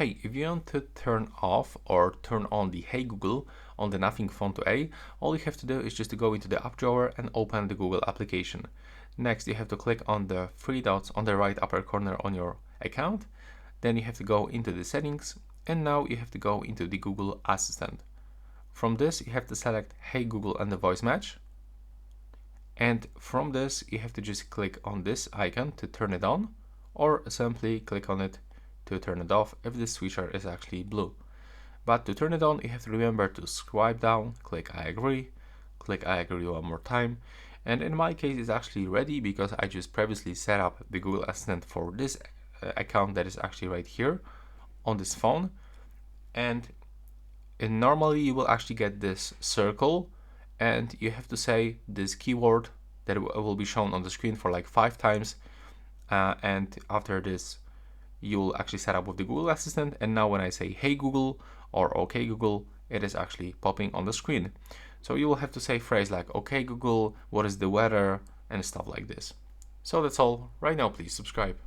Hey, if you want to turn off or turn on the Hey Google on the Nothing phone to A, all you have to do is just to go into the app drawer and open the Google application. Next, you have to click on the three dots on the right upper corner on your account. Then you have to go into the settings, and now you have to go into the Google Assistant. From this, you have to select Hey Google and the voice match. And from this, you have to just click on this icon to turn it on, or simply click on it to turn it off if the switcher is actually blue. But to turn it on, you have to remember to swipe down, click I agree one more time. And in my case, it's actually ready because I just previously set up the Google Assistant for this account that is actually right here on this phone. And normally you will actually get this circle, and you have to say this keyword that will be shown on the screen for like 5 times. And after this, you will actually set up with the Google Assistant. And now when I say Hey Google or OK Google, it is actually popping on the screen. So you will have to say phrase like OK Google, what is the weather, and stuff like this. So that's all. Right now, please subscribe.